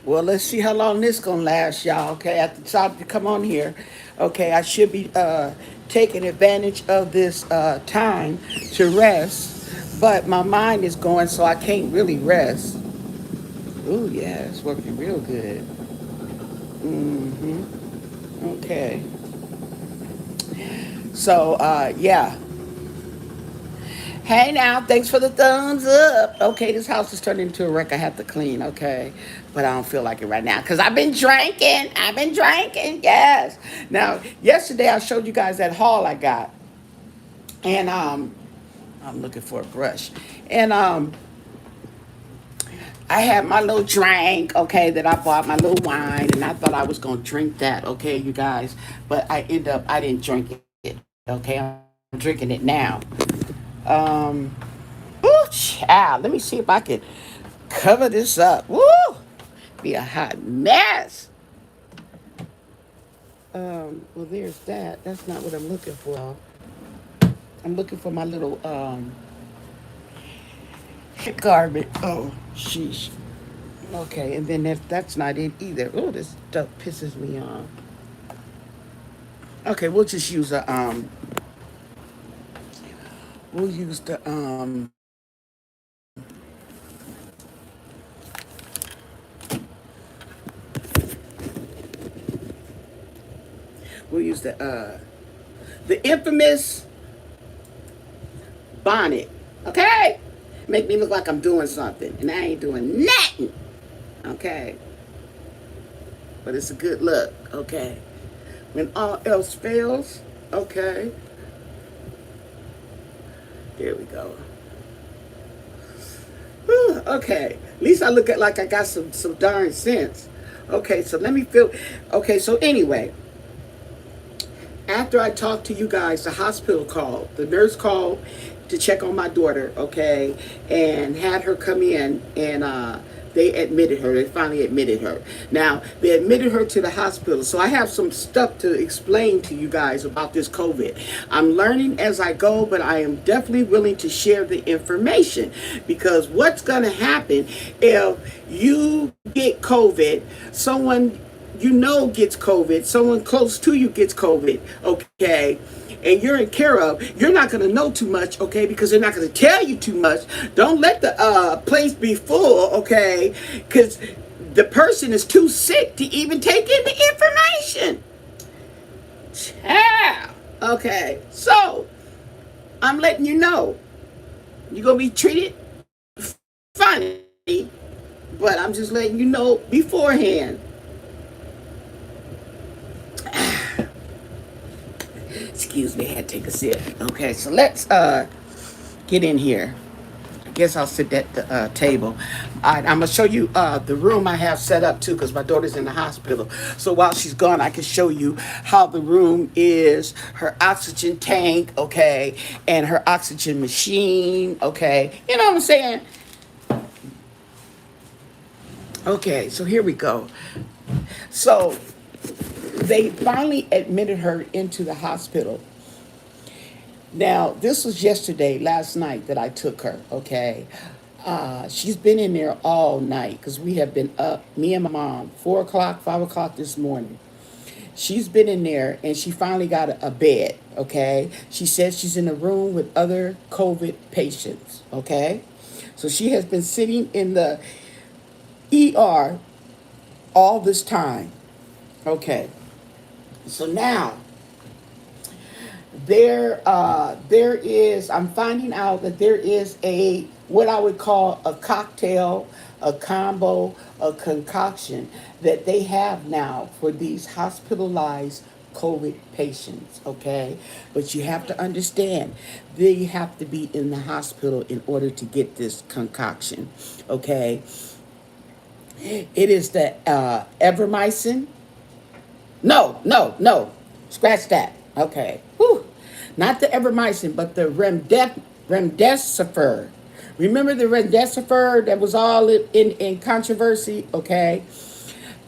Well, let's see how long this gonna last, y'all. Okay, at the top to come on here. Okay, I should be taking advantage of this time to rest, but my mind is going, so I can't really rest. Ooh, yeah, it's working real good. Okay, so yeah. Hey now, thanks for the thumbs up. Okay, this house is turning into a wreck. I have to clean, okay? But I don't feel like it right now because I've been drinking. I've been drinking, yes. Now, yesterday I showed you guys that haul I got. And I'm looking for a brush. And I had my little drink, okay, that I bought, my little wine, and I thought I was gonna drink that, okay, you guys. But I didn't drink it, okay? I'm drinking it now. Um, Ooh, child. Let me see if I can cover this up. Woo! Be a hot mess. Well, there's that. That's not what I'm looking for, y'all. I'm looking for my little garment. Oh, sheesh. Okay, and then that's not it either. Oh, this stuff pisses me off. Okay, we'll just use a we'll use the we'll use the infamous bonnet. Okay? Make me look like I'm doing something. And I ain't doing nothing. Okay? But it's a good look. Okay? When all else fails, okay? There we go. Whew, okay. At least I look at like I got some darn sense. Okay, so let me feel. Okay, so anyway, after I talked to you guys, the hospital called. The nurse called to check on my daughter, okay, and had her come in and they admitted her. They finally admitted her. Now, they admitted her to the hospital. So I have some stuff to explain to you guys about this COVID. I'm learning as I go, but I am definitely willing to share the information because what's going to happen if you get COVID, someone you know gets COVID, someone close to you gets COVID, okay, and you're in care of, you're not going to know too much, okay, because they're not going to tell you too much. Don't let the place be full, okay, because the person is too sick to even take in the information. Child. Okay, so I'm letting you know you're going to be treated funny, but I'm just letting you know beforehand. Excuse me, I had to take a sip. Okay, so let's get in here. I guess I'll sit at the table. All right, I'm gonna show you the room I have set up too, because my daughter's in the hospital. So while she's gone, I can show you how the room is, her oxygen tank, okay, and her oxygen machine, okay. You know what I'm saying? Okay, so here we go. So they finally admitted her into the hospital. Now, this was yesterday, last night that I took her, okay? She's been in there all night because we have been up, me and my mom, 4 o'clock, 5 o'clock this morning. She's been in there and she finally got a bed, okay? She says she's in a room with other COVID patients, okay? So she has been sitting in the ER all this time, okay? So now, there is, I'm finding out that there is a what I would call a cocktail, a combo, a concoction that they have now for these hospitalized COVID patients, okay? But you have to understand, they have to be in the hospital in order to get this concoction, okay? It is the evermycin. No, no, no. Scratch that. Okay. Whew. Not the evermycin, but the remdesivir. Remember the remdesivir that was all in controversy? Okay.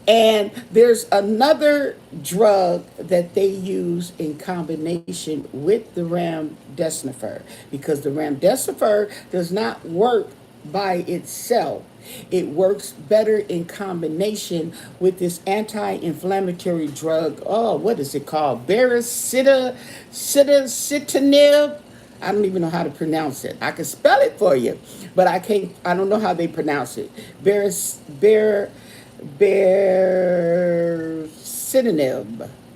And there's another drug that they use in combination with the remdesivir because the remdesivir does not work by itself. It works better in combination with this anti-inflammatory drug. Oh, what is it called? Baricitinib. I don't even know how to pronounce it. I can spell it for you, but I can't. I don't know how they pronounce it. Baricitinib.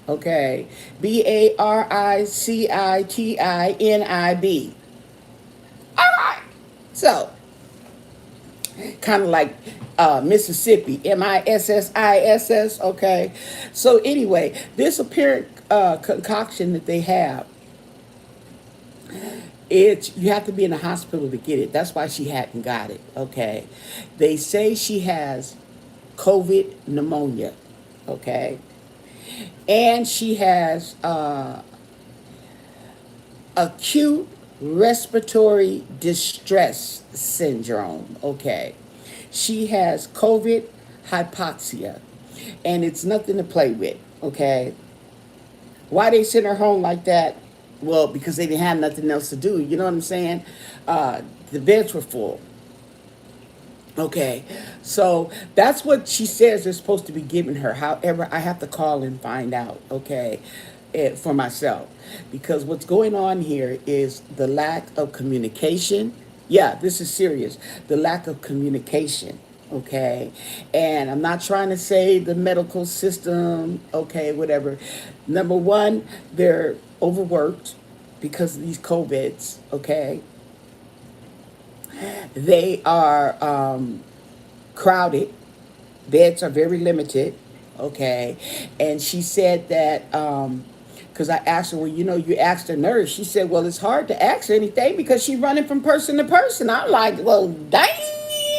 Okay, Baricitinib. All right. So kind of like Mississippi, Mississ. Okay, so anyway, this apparent concoction that they have, it's you have to be in the hospital to get it. That's why she hadn't got it. Okay, they say she has COVID pneumonia. Okay, and she has acute respiratory distress syndrome. Okay. She has COVID hypoxia, and it's nothing to play with. Okay. Why they sent her home like that? Well, because they didn't have nothing else to do. You know what I'm saying? The beds were full. Okay, so that's what she says they're supposed to be giving her. However, I have to call and find out, okay, for myself. Because what's going on here is the lack of communication. Yeah, this is serious. The lack of communication, okay? And I'm not trying to say the medical system, okay, whatever. Number one, they're overworked because of these COVIDs, okay? They are crowded. Beds are very limited. Okay. And she said that, because I asked her, well, you asked the nurse. She said, well, it's hard to ask her anything because she's running from person to person. I'm like, well, damn.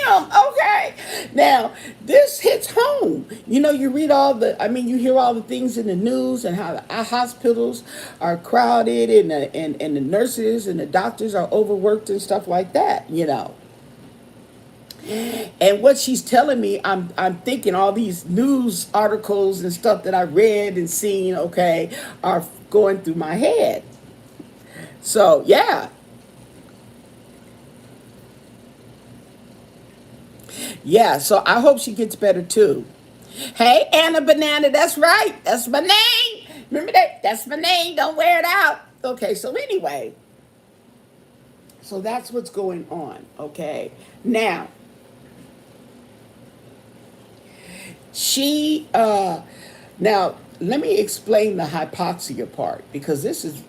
Okay. Now, this hits home. You read you hear all the things in the news and how the hospitals are crowded and the nurses and the doctors are overworked and stuff like that. And what she's telling me, I'm thinking all these news articles and stuff that I read and seen, okay, are going through my head. So yeah. Yeah, so I hope she gets better too. Hey, Anna Banana, that's right. That's my name. Remember that? That's my name. Don't wear it out. Okay, so anyway, so that's what's going on. Okay, now she now let me explain the hypoxia part because this is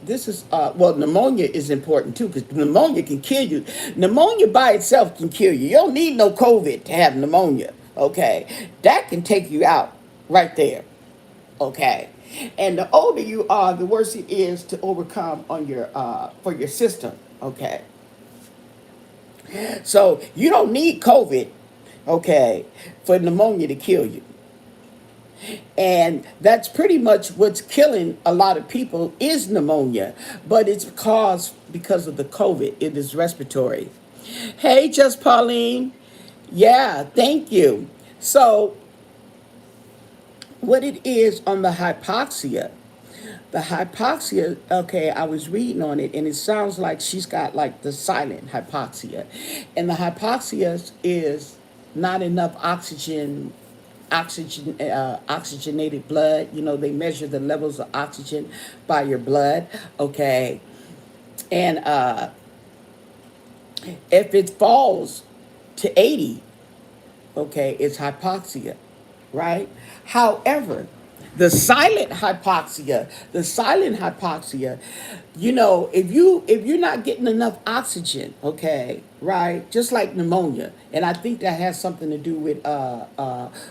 well, pneumonia is important too because pneumonia can kill you. Pneumonia by itself can kill you. You don't need no COVID to have pneumonia. Okay, that can take you out right there. Okay, and the older you are, the worse it is to overcome on your for your system. Okay, so you don't need COVID. Okay, for pneumonia to kill you. And that's pretty much what's killing a lot of people is pneumonia, but it's caused because of the COVID. It is respiratory. Hey, just Pauline. Yeah, thank you. So, what it is on the hypoxia, okay, I was reading on it and it sounds like she's got like the silent hypoxia. And the hypoxia is not enough oxygenated blood. They measure the levels of oxygen by your blood. Okay, and if it falls to 80, okay, it's hypoxia, right? However, the silent hypoxia, if you're not getting enough oxygen, okay, right, just like pneumonia, and I think that has something to do with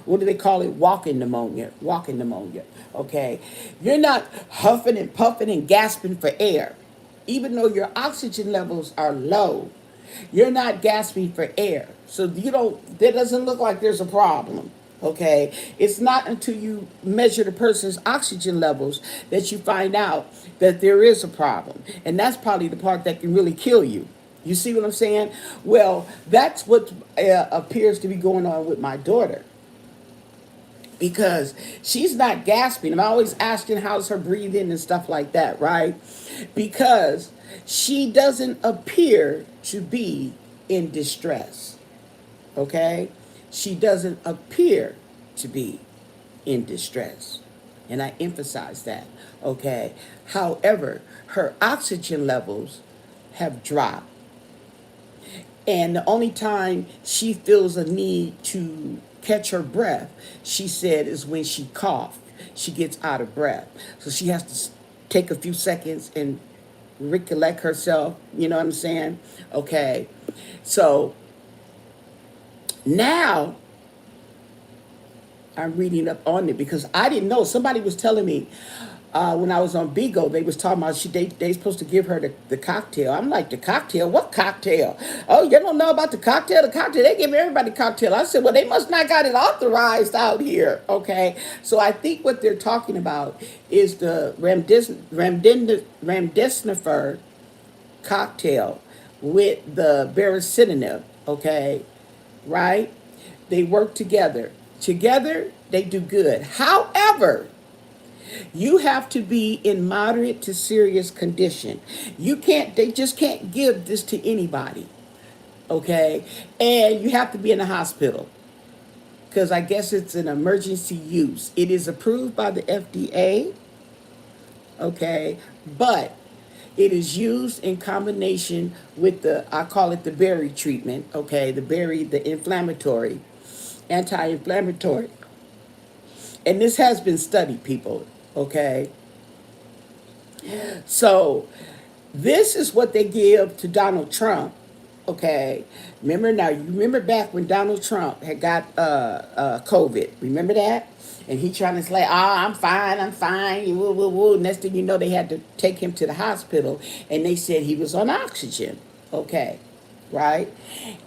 what do they call it? Walking pneumonia. Okay, you're not huffing and puffing and gasping for air, even though your oxygen levels are low. You're not gasping for air. So you don't, that doesn't look like there's a problem. Okay. It's not until you measure the person's oxygen levels that you find out that there is a problem. And that's probably the part that can really kill you. You see what I'm saying? Well, that's what appears to be going on with my daughter because she's not gasping. I'm always asking how's her breathing and stuff like that, right? Because she doesn't appear to be in distress. Okay? She doesn't appear to be in distress. And I emphasize that. Okay? However, her oxygen levels have dropped. And the only time she feels a need to catch her breath, she said, is when she coughs. She gets out of breath. So she has to take a few seconds and recollect herself. You know what I'm saying? Okay. So now I'm reading up on it because I didn't know. Somebody was telling me when I was on Bigo, they was talking about they supposed to give her the cocktail. I'm like, the cocktail? What cocktail? Oh, you don't know about the cocktail? The cocktail, they give everybody cocktail. I said, well, they must not got it authorized out here. Okay. So I think what they're talking about is the remdesivir cocktail with the baricitinib. Okay. Right? They work together. Together, they do good. However, you have to be in moderate to serious condition. They just can't give this to anybody. Okay? And you have to be in a hospital because I guess it's an emergency use. It is approved by the FDA. Okay? But it is used in combination with I call it the berry treatment. Okay? The inflammatory, anti-inflammatory. And this has been studied, people. Okay? So this is what they give to Donald Trump. Okay, you remember back when Donald Trump had got COVID. Remember that? And he trying to say, I'm fine, I'm fine. Woo, woo, woo. Next thing you know, they had to take him to the hospital, and they said he was on oxygen. Okay, right?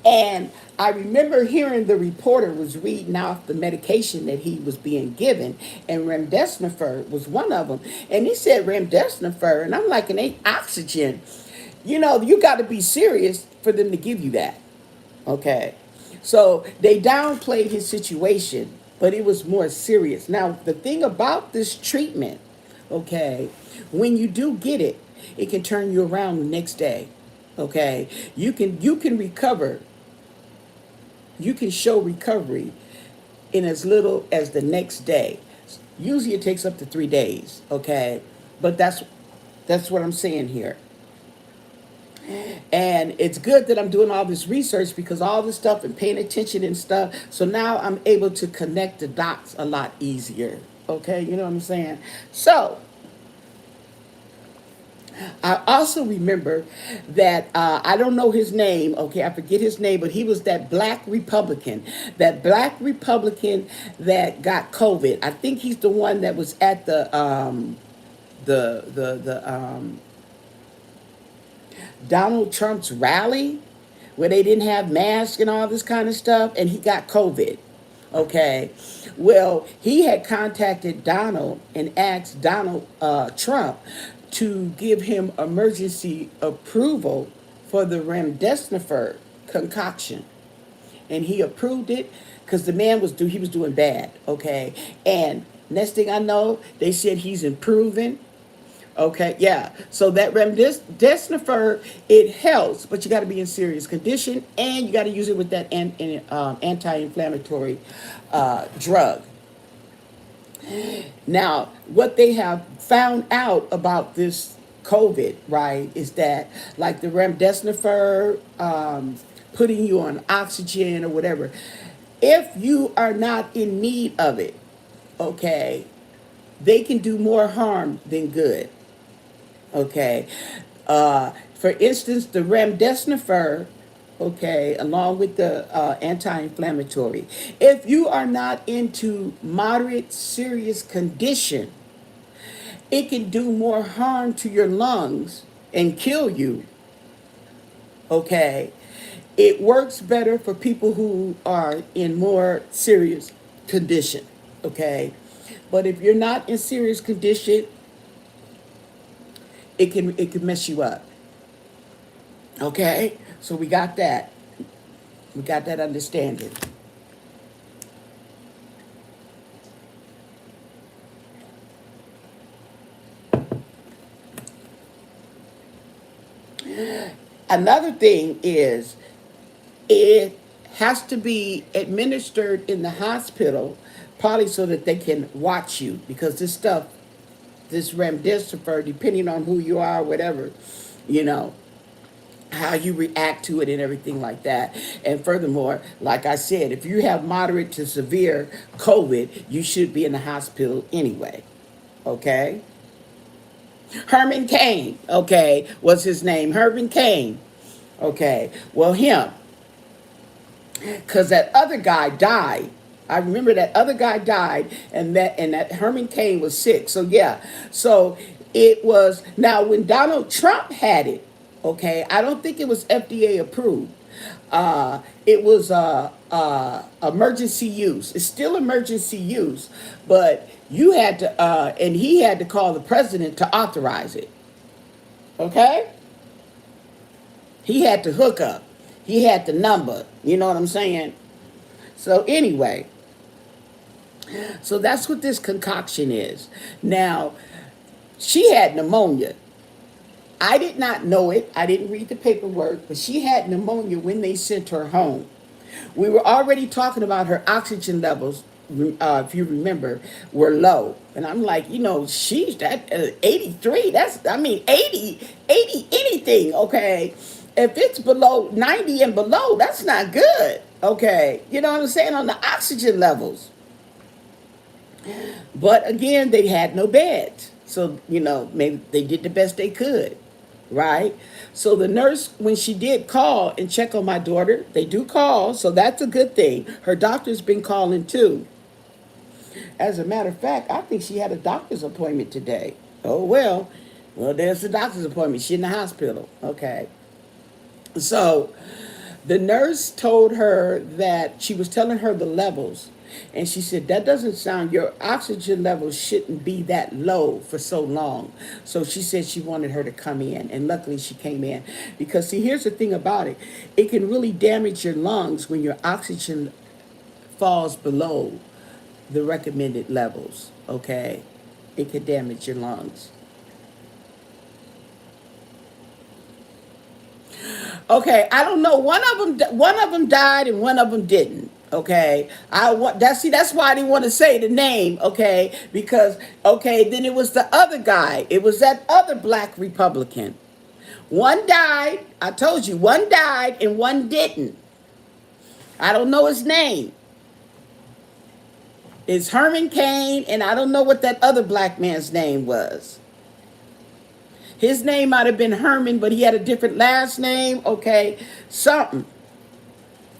And I remember hearing the reporter was reading off the medication that he was being given, and remdesivir was one of them. And he said remdesivir, and I'm like, it ain't oxygen. You know, you got to be serious for them to give you that. Okay. So they downplayed his situation, but it was more serious. Now, the thing about this treatment, okay, when you do get it, it can turn you around the next day. Okay. You can recover. You can show recovery in as little as the next day. Usually it takes up to 3 days. Okay. But that's what I'm saying here. And it's good that I'm doing all this research because all this stuff and paying attention and stuff. So now I'm able to connect the dots a lot easier. Okay, you know what I'm saying? So I also remember that I don't know his name. Okay, I forget his name, but he was that black Republican that got COVID. I think he's the one that was at the Donald Trump's rally where they didn't have masks and all this kind of stuff, and he got COVID. Okay. Well, he had contacted Donald and asked Donald Trump to give him emergency approval for the remdesivir concoction. And he approved it because the man he was doing bad. Okay. And next thing I know, they said he's improving. Okay, yeah. So that remdesivir, it helps, but you got to be in serious condition, and you got to use it with that anti-inflammatory drug. Now, what they have found out about this COVID, right, is that like the remdesivir, putting you on oxygen or whatever, if you are not in need of it, okay, they can do more harm than good. Okay. For instance, the remdesivir, okay, along with the anti-inflammatory, if you are not into moderate, serious condition, it can do more harm to your lungs and kill you. Okay. It works better for people who are in more serious condition. Okay. But if you're not in serious condition, it can mess you up. Okay? So we got that. We got that understanding. Another thing is it has to be administered in the hospital, probably so that they can watch you, because this stuff, this remdesivir, depending on who you are, whatever, you know, how you react to it and everything like that. And furthermore, like I said, if you have moderate to severe COVID, you should be in the hospital anyway. Okay? Herman Cain, okay, was his name. Herman Cain. Okay. Well, him. Because that other guy died. I remember that other guy died, and that Herman Cain was sick. So yeah, so it was, now when Donald Trump had it. Okay, I don't think it was FDA approved. It was emergency use. It's still emergency use, but you had to, and he had to call the president to authorize it. Okay, he had to hook up. He had the number. You know what I'm saying? So anyway, so that's what this concoction is. Now, she had pneumonia. I did not know it. I didn't read the paperwork, but she had pneumonia when they sent her home. We were already talking about her oxygen levels, if you remember, were low. And I'm like, she's that 83. That's, I mean, 80 anything, okay? If it's below 90 and below, that's not good, okay? You know what I'm saying? On the oxygen levels. But again, they had no beds. So, maybe they did the best they could, right? So the nurse, when she did call and check on my daughter, they do call, so that's a good thing. Her doctor's been calling too. As a matter of fact, I think she had a doctor's appointment today. Oh, well, there's the doctor's appointment. She's in the hospital. Okay. So the nurse told her that she was telling her the levels. And she said, that doesn't sound, your oxygen levels shouldn't be that low for so long. So she said she wanted her to come in. And luckily she came in. Because, see, here's the thing about it. It can really damage your lungs when your oxygen falls below the recommended levels. Okay? It could damage your lungs. Okay, I don't know. One of them died and one of them didn't. Okay, that's why I didn't want to say the name. Okay, because then it was the other guy. It was that other black Republican. One died. I told you, one died and one didn't. I don't know his name. It's Herman Cain, and I don't know what that other black man's name was. His name might have been Herman, but he had a different last name. Okay, something.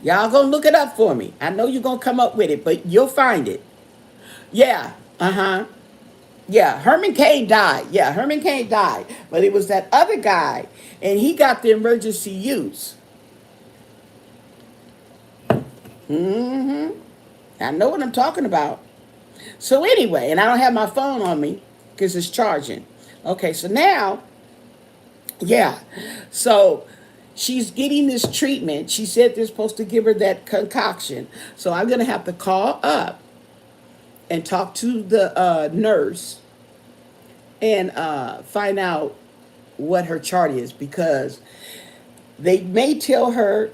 Y'all gonna look it up for me. I know you're gonna come up with it, but you'll find it. Yeah, yeah, Herman Cain died. Yeah, Herman Cain died. But it was that other guy, and he got the emergency use. I know what I'm talking about. So anyway, and I don't have my phone on me because it's charging. Okay, so now, yeah, so she's getting this treatment. She said they're supposed to give her that concoction. So I'm going to have to call up and talk to the nurse and find out what her chart is, because they may tell her,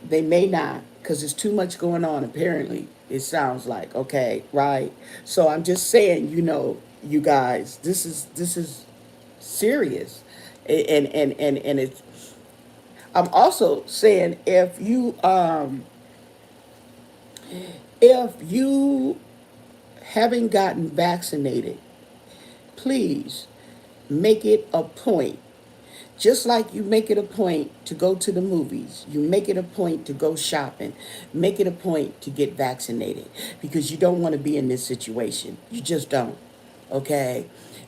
they may not, because there's too much going on apparently. It sounds like, okay, right? So I'm just saying, you guys, this is serious. And it's, I'm also saying, if you haven't gotten vaccinated, please make it a point. Just like you make it a point to go to the movies, you make it a point to go shopping, make it a point to get vaccinated, because you don't want to be in this situation. You just don't. Okay?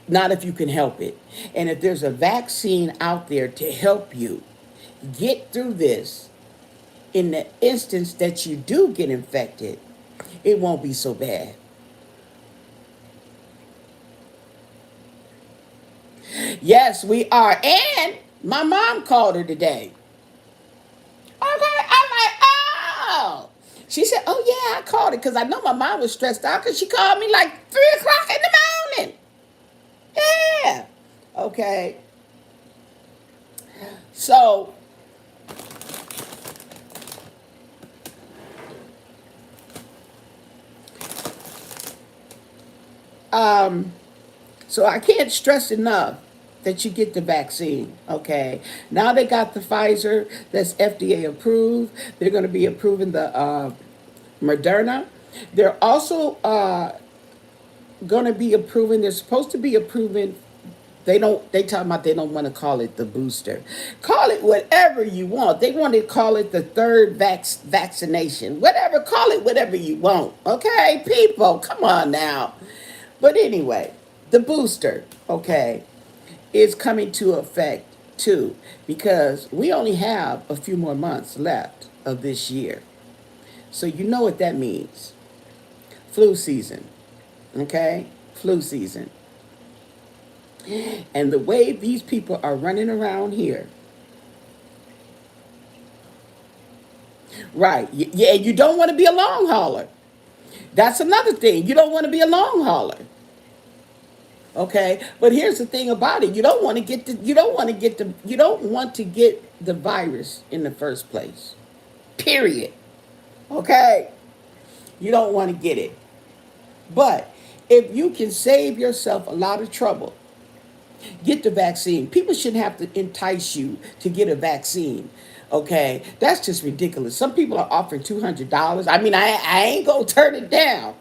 Not if you can help it. And if there's a vaccine out there to help you get through this, in the instance that you do get infected, it won't be so bad. Yes, we are. And my mom called her today. Okay, I'm like, oh. She said, oh yeah, I called it because I know my mom was stressed out, because she called me like 3 o'clock in the morning. Yeah. Okay. So So I can't stress enough that you get the vaccine, okay? Now they got the Pfizer that's FDA approved. They're going to be approving the Moderna. They're also going to be approving, they're supposed to be approving, they talk about they don't want to call it the booster. Call it whatever you want. They want to call it the third vaccination. Whatever, call it whatever you want. Okay, people, come on now. But anyway, the booster, okay, is coming to effect too, because we only have a few more months left of this year. So you know what that means. Flu season, okay? Flu season. And the way these people are running around here, right? Yeah, you don't want to be a long hauler. That's another thing. You don't want to be a long hauler. Okay, but here's the thing about it: you don't want to get the, you don't want to get the, you don't want to get the virus in the first place. Period. Okay, you don't want to get it. But if you can save yourself a lot of trouble, get the vaccine. People shouldn't have to entice you to get a vaccine. Okay, that's just ridiculous. Some people are offering $200. I mean, I ain't gonna turn it down.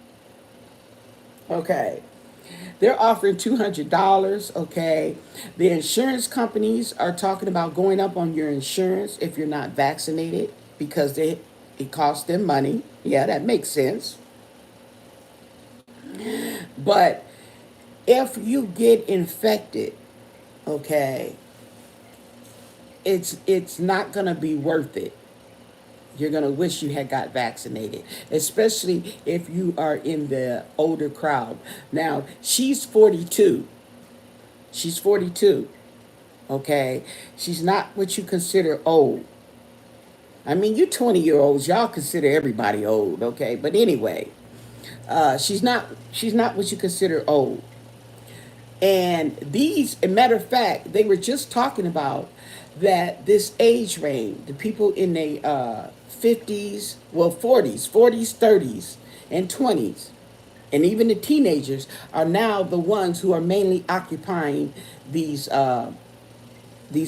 Okay, they're offering $200. Okay, the insurance companies are talking about going up on your insurance if you're not vaccinated because it costs them money. Yeah, that makes sense. But if you get infected, okay, it's not gonna be worth it. You're gonna wish you had got vaccinated, especially if you are in the older crowd. Now she's 42. She's 42. Okay, she's not what you consider old. I mean, you 20-year-olds, y'all consider everybody old. Okay, but anyway, she's not what you consider old. And these, a matter of fact, they were just talking about that this age range, the people in the 50s, well, 40s, 30s, and 20s, and even the teenagers are now the ones who are mainly occupying these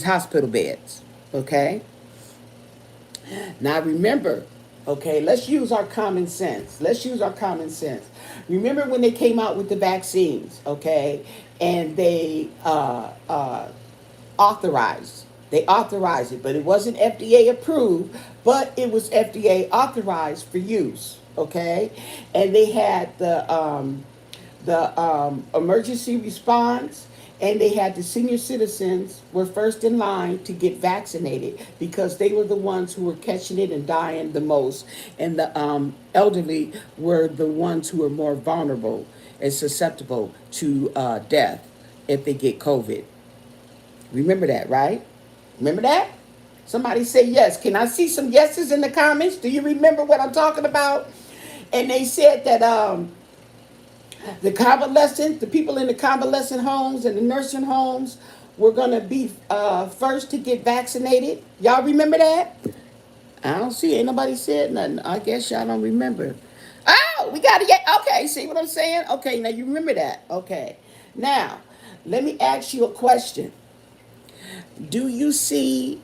hospital beds. Okay. Now remember, okay, let's use our common sense. Let's use our common sense. Remember when they came out with the vaccines, okay, and they authorized it, but it wasn't FDA approved, but it was FDA authorized for use, okay, and they had the emergency response, and they had the senior citizens were first in line to get vaccinated because they were the ones who were catching it and dying the most, and the elderly were the ones who were more vulnerable and susceptible to death if they get COVID. Remember that, right? Remember that? Somebody say yes. Can I see some yeses in the comments? Do you remember what I'm talking about? And they said that the people in the convalescent homes and the nursing homes were going to be first to get vaccinated. Y'all remember that? I don't see. Ain't nobody said nothing. I guess y'all don't remember. Oh, we got to get. Okay, see what I'm saying? Okay, now you remember that. Okay. Now, let me ask you a question. Do you see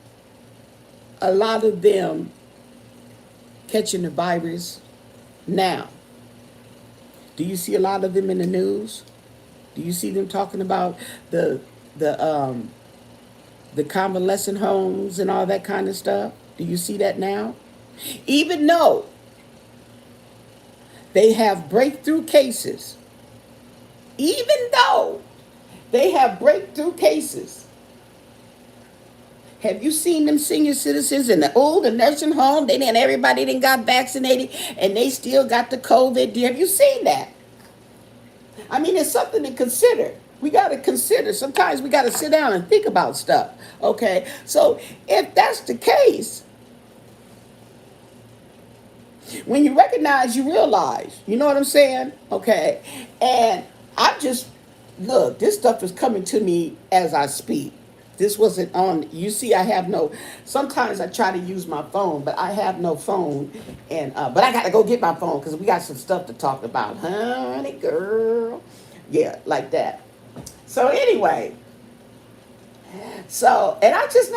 a lot of them catching the virus now? Do you see a lot of them in the news? Do you see them talking about the the um the convalescent homes and all that kind of stuff? Do you see that now? Even though they have breakthrough cases, even though they have breakthrough cases, have you seen them senior citizens in the old nursing home? They didn't. Everybody didn't got vaccinated, and they still got the COVID. Have you seen that? I mean, it's something to consider. We got to consider. Sometimes we got to sit down and think about stuff. Okay, so if that's the case, when you recognize, you realize. You know what I'm saying? Okay, and I just look. This stuff is coming to me as I speak. This wasn't on. You see, I have no. Sometimes I try to use my phone, but I have no phone, and but I got to go get my phone because we got some stuff to talk about, honey girl. Yeah, like that. So anyway, so and I just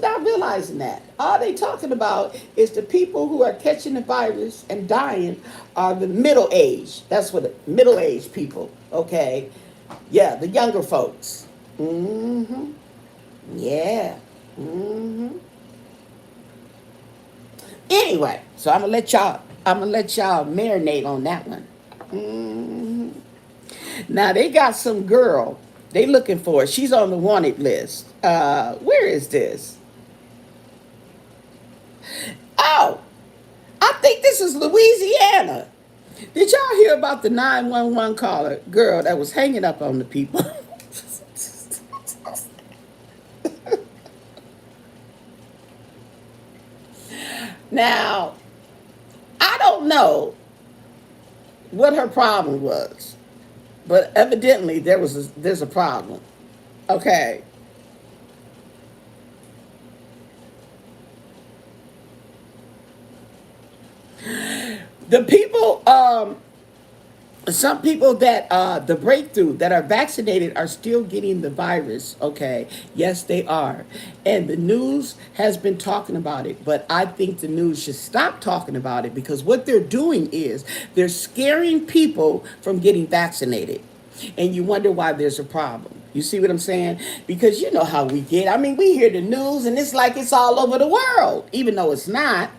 not realizing that all they talking about is the people who are catching the virus and dying are the middle age. That's what the middle aged people. Okay, yeah, the younger folks. Mm-hmm. Yeah. Mm-hmm. Anyway, so I'm gonna let y'all marinate on that one. Mm-hmm. Now they got some girl. They looking for it. She's on the wanted list. Where is this? Oh, I think this is Louisiana. Did y'all hear about the 911 caller girl that was hanging up on the people? Now, I don't know what her problem was, but evidently there's a problem. Okay. The people some people that the breakthrough that are vaccinated are still getting the virus. Okay, yes they are, and the news has been talking about it, but I think the news should stop talking about it because what they're doing is they're scaring people from getting vaccinated, and you wonder why there's a problem. You see what I'm saying? Because you know how we get. I mean, we hear the news and it's like it's all over the world, even though it's not.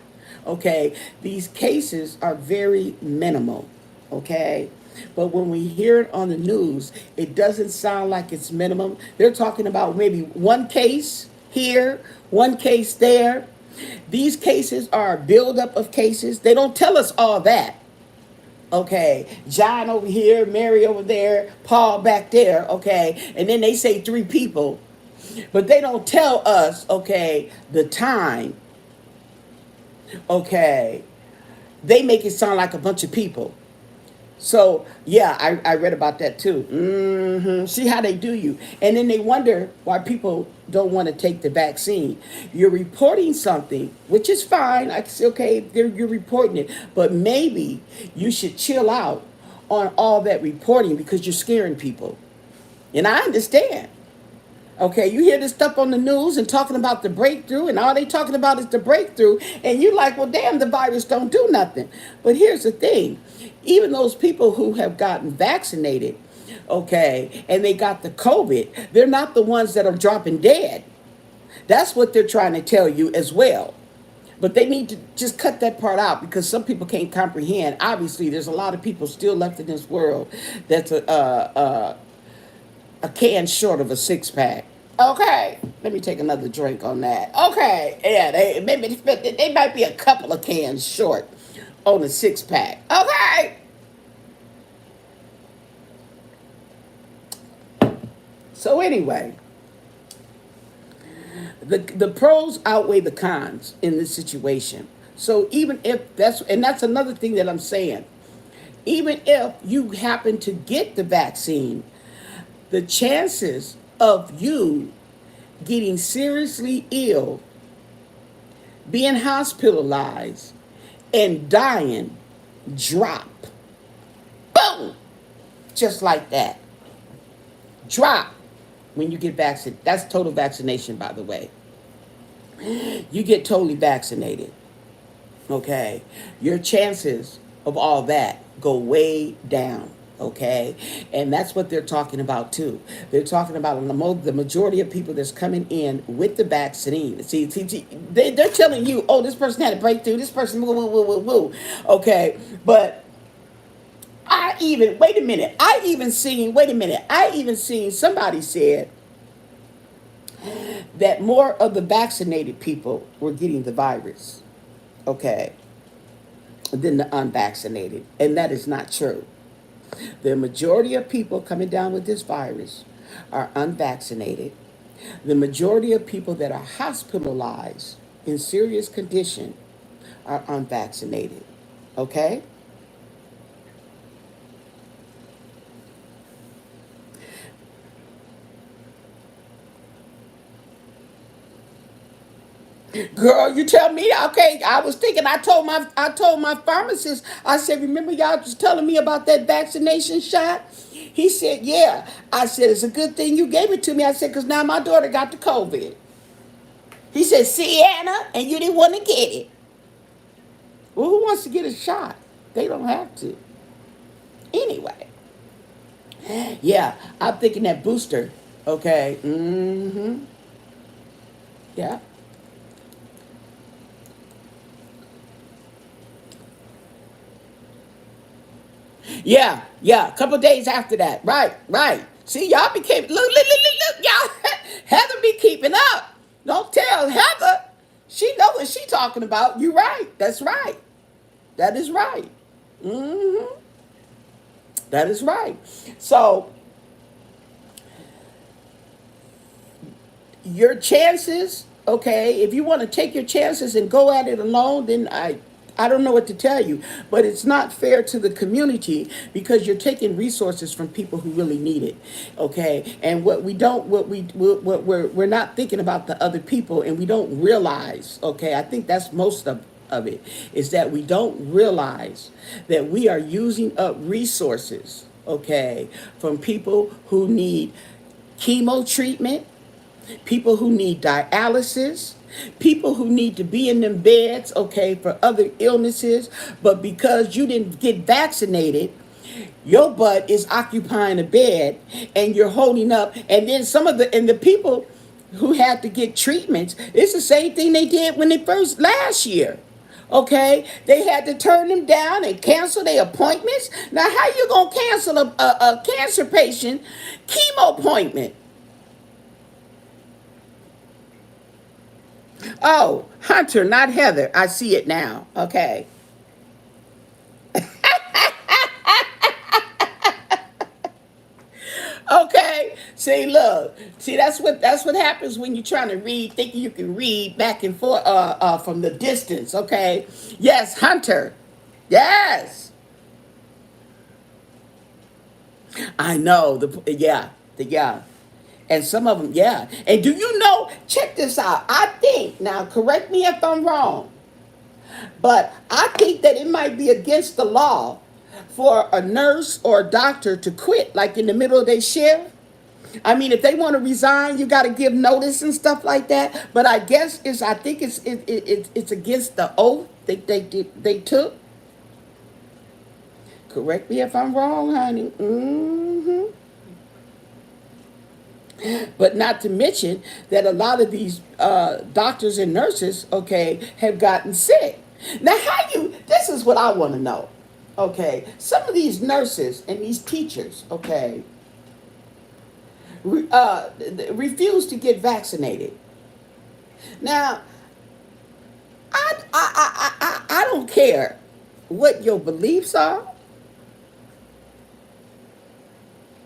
Okay, these cases are very minimal. Okay, but when we hear it on the news, it doesn't sound like it's minimum. They're talking about maybe one case here, one case there. These cases are a buildup of cases. They don't tell us all that. Okay, John over here, Mary over there, Paul back there. Okay, and then they say three people, but they don't tell us. Okay, the time. Okay, they make it sound like a bunch of people. So yeah, I read about that too. See how they do you, and then they wonder why people don't want to take the vaccine. You're reporting something, which is fine. I say okay, you're reporting it, but maybe you should chill out on all that reporting because you're scaring people. And I understand. Okay, you hear this stuff on the news and talking about the breakthrough, and all they talking about is the breakthrough, and you like, well, damn, the virus don't do nothing. But here's the thing: even those people who have gotten vaccinated, okay, and they got the COVID, they're not the ones that are dropping dead. That's what they're trying to tell you as well. But they need to just cut that part out because some people can't comprehend. Obviously, there's a lot of people still left in this world that's a can short of a six pack. Okay, let me take another drink on that. Okay, yeah, they might be a couple of cans short on a six pack. Okay, so anyway, the pros outweigh the cons in this situation. So even if that's another thing that I'm saying, even if you happen to get the vaccine, the chances of you getting seriously ill, being hospitalized, and dying drop. Boom! Just like that. Drop when you get vaccinated. That's total vaccination, by the way. You get totally vaccinated. Okay? Your chances of all that go way down. Okay, and that's what they're talking about too. They're talking about the majority of people that's coming in with the vaccine. See, they're telling you, oh, this person had a breakthrough. This person, woo, woo, woo, woo, woo. Okay, but I even seen somebody said that more of the vaccinated people were getting the virus. Okay, than the unvaccinated, and that is not true. The majority of people coming down with this virus are unvaccinated. The majority of people that are hospitalized in serious condition are unvaccinated. Okay? Girl, you tell me. Okay, I was thinking. I told my pharmacist. I said, remember y'all just telling me about that vaccination shot? He said, yeah. I said, it's a good thing you gave it to me. I said, because now my daughter got the COVID. He said, see, Anna, and you didn't want to get it. Well, who wants to get a shot? They don't have to. Anyway, yeah, I'm thinking that booster. Okay. Mm-hmm. Yeah. Yeah. Yeah. A couple of days after that. Right. Right. See, y'all became look, y'all. Heather be keeping up. Don't tell Heather. She know what she talking about. You right. That's right. That is right. Mm-hmm. That is right. So your chances, okay, if you want to take your chances and go at it alone, then I don't know what to tell you, but it's not fair to the community because you're taking resources from people who really need it, okay? And what we don't, what we're not thinking about the other people, and we don't realize, okay? I think that's most of it, is that we don't realize that we are using up resources, okay, from people who need chemo treatment, people who need dialysis, people who need to be in them beds, okay, for other illnesses, but because you didn't get vaccinated, your butt is occupying a bed and you're holding up. And then the people who had to get treatments, it's the same thing they did when they first last year. Okay, they had to turn them down and cancel their appointments. Now, how you gonna cancel a cancer patient chemo appointment? Oh, Hunter, not Heather. I see it now. Okay. Okay. See, look. See, that's what happens when you're trying to read, thinking you can read back and forth from the distance. Okay. Yes, Hunter. Yes. I know. Yeah. And some of them, yeah. And do you know, check this out. I think, now correct me if I'm wrong, but I think that it might be against the law for a nurse or a doctor to quit like in the middle of their shift. I mean, if they want to resign, you got to give notice and stuff like that. But I guess I think it's against the oath they took. Correct me if I'm wrong, honey. But not to mention that a lot of these doctors and nurses, okay, have gotten sick. Now, this is what I want to know. Okay, some of these nurses and these teachers, okay, refuse to get vaccinated. Now, I don't care what your beliefs are.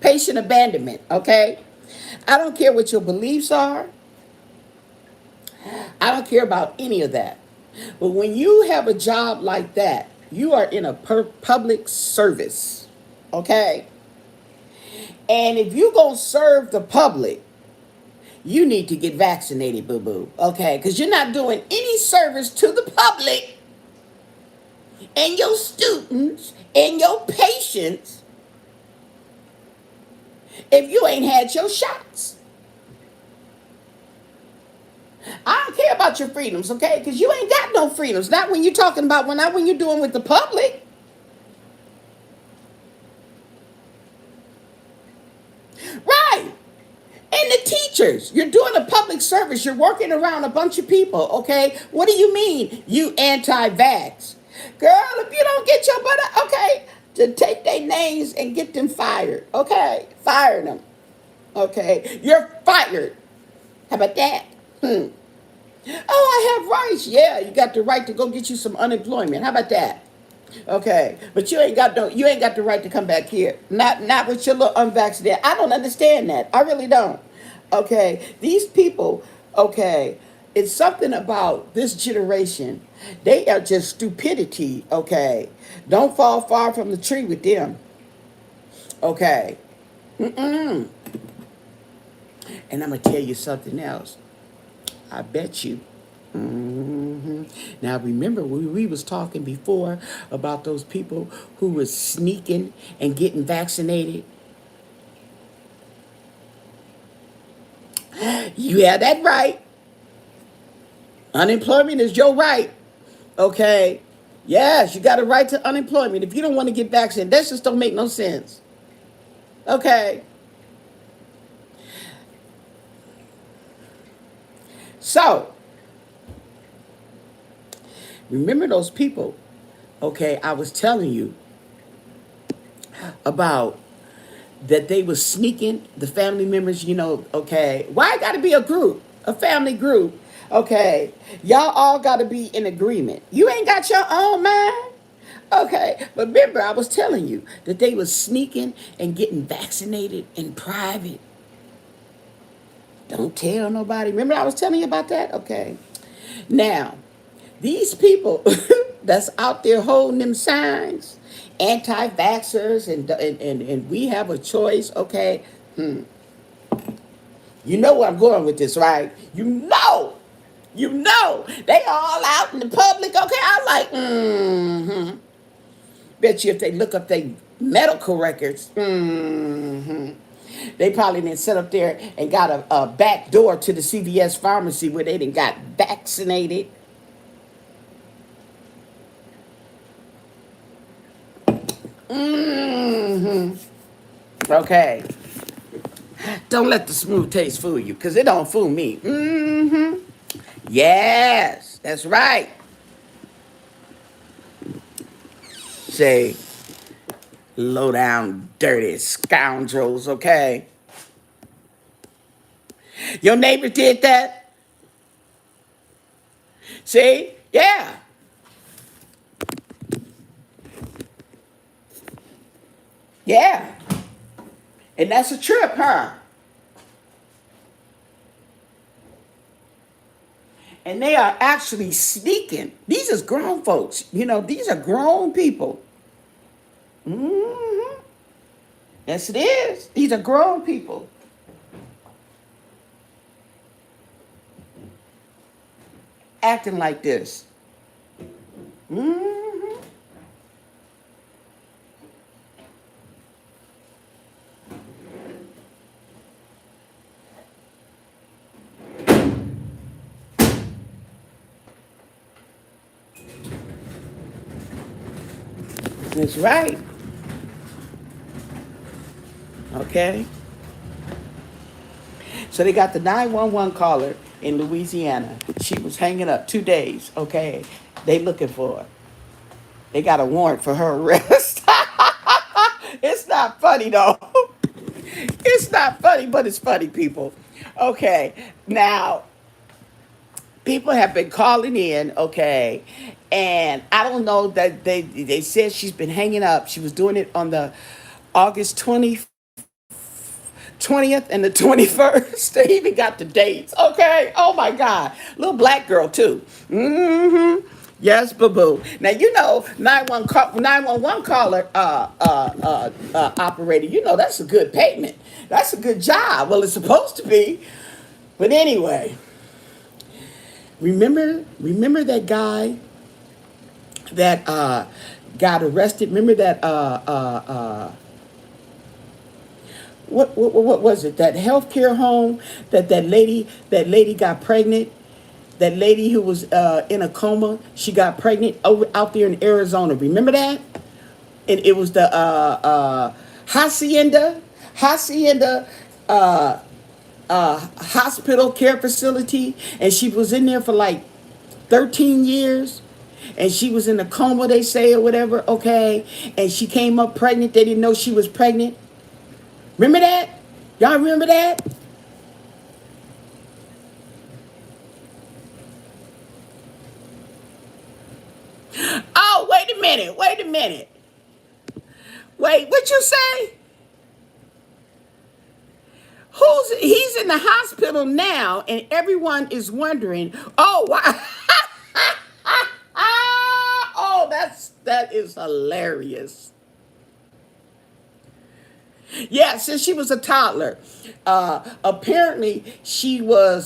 Patient abandonment, okay? I don't care what your beliefs are. I don't care about any of that. But when you have a job like that, you are in a public service, okay? And if you're going to serve the public, you need to get vaccinated, boo-boo, okay? Because you're not doing any service to the public and your students and your patients if you ain't had your shots. I don't care about your freedoms, okay? Because you ain't got no freedoms. Not when you're talking about, not when you're doing with the public. Right. And the teachers, you're doing a public service. You're working around a bunch of people, okay? What do you mean, you anti-vax? Girl, if you don't get your butt up, okay, to take their names and get them fired, okay? Fire them, okay? You're fired. How about that? Oh, I have rights. Yeah, you got the right to go get you some unemployment. How about that? Okay, but you ain't got the right to come back here. Not with your little unvaccinated. I don't understand that. I really don't. Okay, these people. Okay, it's something about this generation. They are just stupidity. Okay, don't fall far from the tree with them. Okay. And I'm gonna tell you something else. I bet you. Now remember we was talking before about those people who was sneaking and getting vaccinated. You have that right. Unemployment is your right. Okay. Yes, you got a right to unemployment. If you don't want to get vaccinated, that just don't make no sense. Okay. So, remember those people, okay, I was telling you about that they was sneaking the family members, okay. Why it gotta be a group, a family group? Okay. Y'all all gotta be in agreement. You ain't got your own mind. Okay, but remember, I was telling you that they was sneaking and getting vaccinated in private. Don't tell nobody. Remember, I was telling you about that? Okay. Now, these people that's out there holding them signs, anti-vaxxers, and we have a choice, okay? You know where I'm going with this, right? They all out in the public, okay? I'm like, Bet you if they look up their medical records, they probably didn't sit up there and got a back door to the CVS pharmacy where they didn't got vaccinated. Okay. Don't let the smooth taste fool you, because it don't fool me. Yes, that's right. Say, low down, dirty scoundrels, okay? Your neighbor did that? See? Yeah. Yeah. And that's a trip, huh? And they are actually sneaking. These is grown folks. These are grown people. Yes, it is. These are grown people. Acting like this. That's right. Okay. So they got the 911 caller in Louisiana. She was hanging up 2 days. Okay. They looking for her. They got a warrant for her arrest. It's not funny though. It's not funny, but it's funny, people. Okay. Now, people have been calling in, okay, and I don't know that they said she's been hanging up. She was doing it on the August 20th and the 21st. They even got the dates, okay? Oh my God. Little black girl, too. Yes, boo-boo. Now, 911 caller operator, that's a good payment. That's a good job. Well, it's supposed to be. But anyway, remember that guy that got arrested? Remember that what was it? That healthcare home that lady got pregnant. That lady who was in a coma, she got pregnant out there in Arizona. Remember that? And it was the Hacienda hospital care facility, and she was in there for like 13 years. And she was in a coma, they say, or whatever, okay? And she came up pregnant. They didn't know she was pregnant. Remember that? Y'all remember that? Oh, wait a minute. Wait, what you say? He's in the hospital now, and everyone is wondering, oh, why? Oh, that is hilarious. Yeah, since she was a toddler, apparently she fell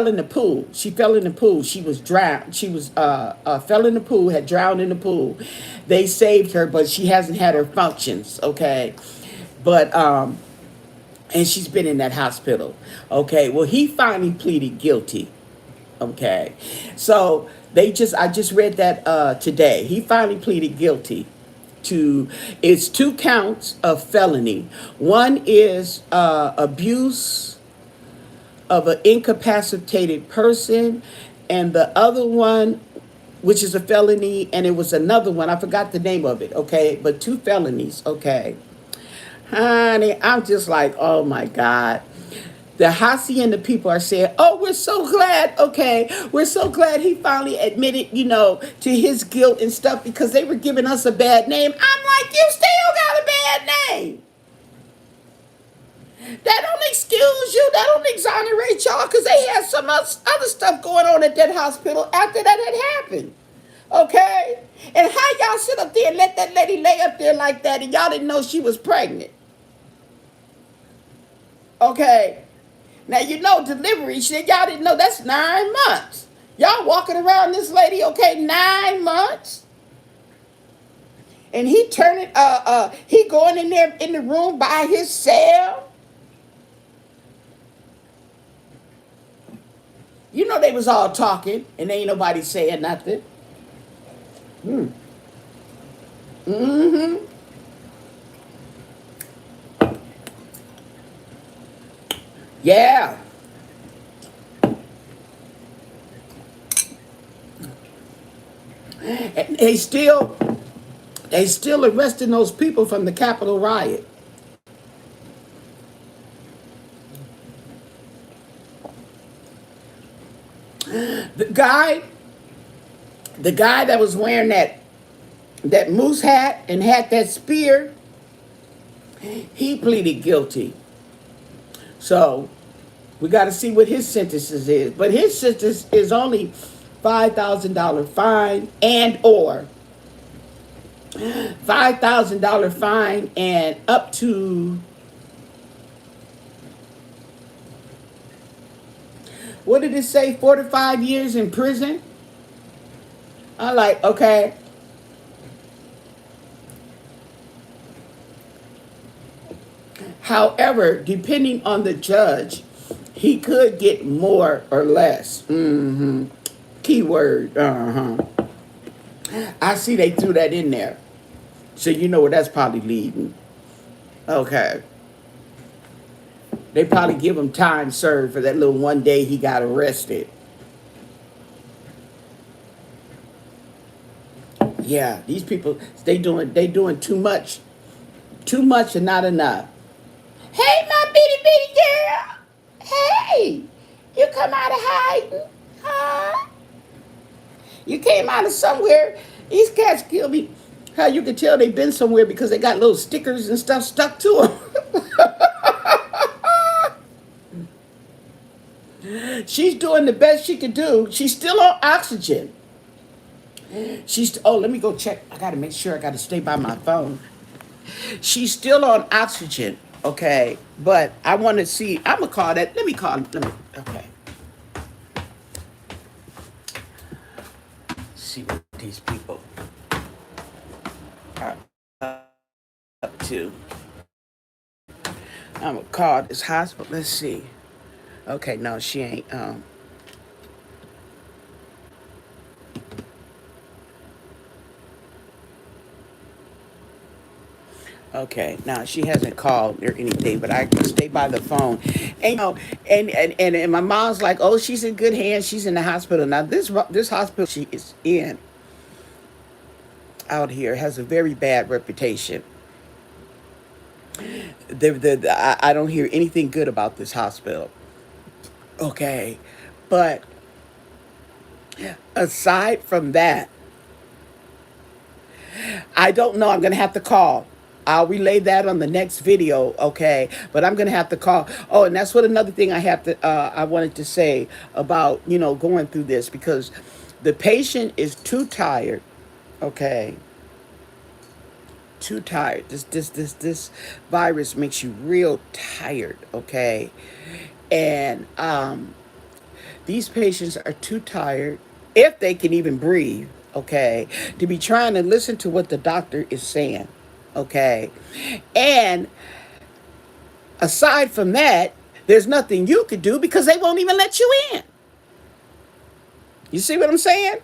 in the pool. She fell in the pool. She was drowned. She was fell in the pool, had drowned in the pool. They saved her, but she hasn't had her functions. Okay, but and she's been in that hospital. Okay, well, he finally pleaded guilty. Okay, so I just read that today. He finally pleaded guilty to, it's 2 counts of felony. One is abuse of an incapacitated person, and the other one, which is a felony, and it was another one, I forgot the name of it. Okay, but 2 felonies. Okay, honey, I'm just like, oh my God. The hacienda people are saying, oh, we're so glad, okay, we're so glad he finally admitted, to his guilt and stuff, because they were giving us a bad name. I'm like, you still got a bad name. That don't excuse you. That don't exonerate y'all, because they had some other stuff going on at that hospital after that had happened. Okay? And how y'all sit up there and let that lady lay up there like that, and y'all didn't know she was pregnant? Okay? Now, delivery shit, y'all didn't know that's 9 months. Y'all walking around this lady, okay, 9 months? And he going in there in the room by his cell. They was all talking, and ain't nobody saying nothing. Mm-hmm. Yeah. And they still arresting those people from the Capitol riot. The guy, the guy that was wearing that moose hat and had that spear, he pleaded guilty. So we got to see what his sentences is. But his sentence is only $5,000 fine or $5,000 fine and up to, what did it say, 4 to 5 years in prison? I'm like, okay. However, depending on the judge, he could get more or less. Mm-hmm. Keyword. Uh-huh. I see they threw that in there. So you know where that's probably leading. Okay. They probably give him time served for that little one day he got arrested. Yeah, these people, they doing too much. Too much and not enough. Hey, my bitty bitty girl. Hey, you come out of hiding, huh? You came out of somewhere. These cats kill me. How you can tell they've been somewhere because they got little stickers and stuff stuck to them. She's doing the best she could do. She's still on oxygen. Let me go check. I got to make sure. I got to stay by my phone. She's still on oxygen, okay? But I want to see. I'm going to call that. Okay. See what these people are up to. I'm going to call this hospital. Let's see. Okay, no, she ain't. Okay, now she hasn't called or anything, but I can stay by the phone. And my mom's like, oh, she's in good hands. She's in the hospital now. This hospital she is in out here has a very bad reputation. I don't hear anything good about this hospital. Okay, but aside from that, I don't know. I'm gonna have to call. I'll relay that on the next video, okay? But I'm gonna have to call. Oh, and that's what another thing I wanted to say about going through this, because the patient is too tired, okay? Too tired. This virus makes you real tired, okay? And these patients are too tired, if they can even breathe, okay, to be trying to listen to what the doctor is saying, okay? And Aside from that, there's nothing you could do because they won't even let you in. You see what I'm saying?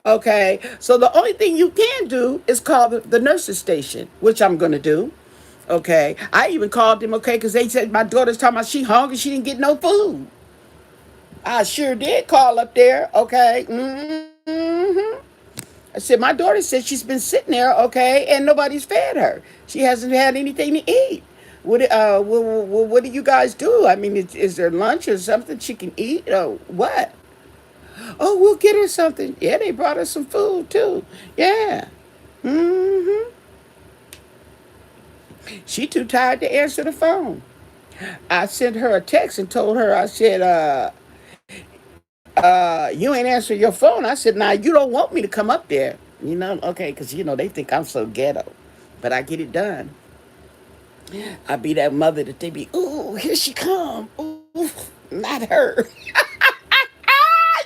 Okay, so the only thing you can do is call the nurse's station, which I'm going to do. Okay, I even called them, okay, because they said my daughter's talking about she hungry, she didn't get no food. I sure did call up there, okay. I said, my daughter said she's been sitting there, okay, and nobody's fed her. She hasn't had anything to eat. What do you guys do? I mean, is there lunch or something she can eat? Or what? Oh, we'll get her something. Yeah, they brought her some food too. Yeah. Mm-hmm. She too tired to answer the phone. I sent her a text and told her, I said, you ain't answering your phone. I said, nah, you don't want me to come up there. You know, okay, because, they think I'm so ghetto. But I get it done. I be that mother that they be, ooh, here she come. Ooh, not her.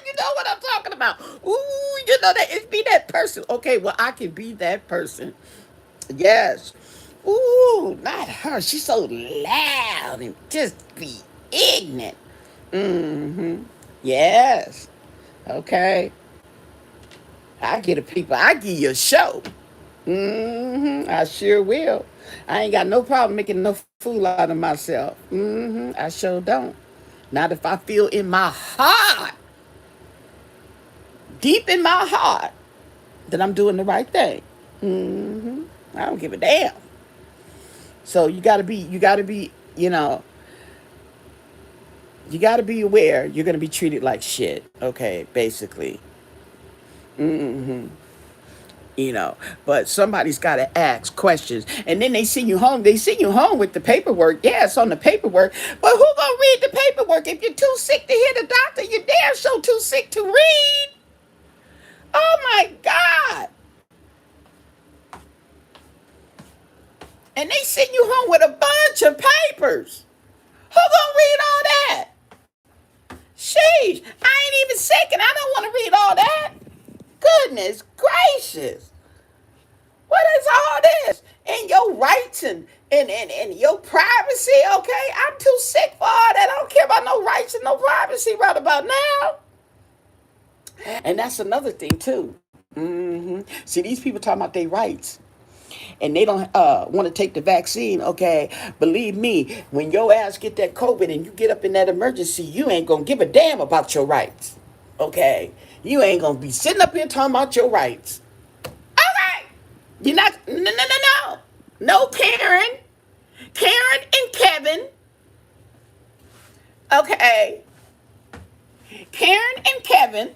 You know what I'm talking about. Ooh, that it be that person. Okay, well, I can be that person. Yes. Ooh, not her. She's so loud and just be ignorant. Mm-hmm. Yes. Okay. I get a people. I give you a show. I sure will. I ain't got no problem making no fool out of myself. I sure don't. Not if I feel in my heart, deep in my heart, that I'm doing the right thing. I don't give a damn. So you gotta be aware you're gonna be treated like shit. Okay, basically. you know. But somebody's got to ask questions, and then they send you home. They send you home with the paperwork. Yeah, it's on the paperwork, but who gonna read the paperwork if you're too sick to hear the doctor? You're damn sure too sick to read. Oh my God! And they send you home with a bunch of papers. Who gonna read all that? Sheesh, I ain't even sick, and I don't want to read all that. Goodness gracious. What is all this? And your rights and your privacy, okay? I'm too sick for all that. I don't care about no rights and no privacy right about now. And that's another thing, too. See, these people talking about their rights. And they don't want to take the vaccine, okay? Believe me, when your ass get that COVID and you get up in that emergency, you ain't going to give a damn about your rights, okay? You ain't going to be sitting up here talking about your rights. Okay. You're not, no. No, Karen. Karen and Kevin. Okay. Karen and Kevin.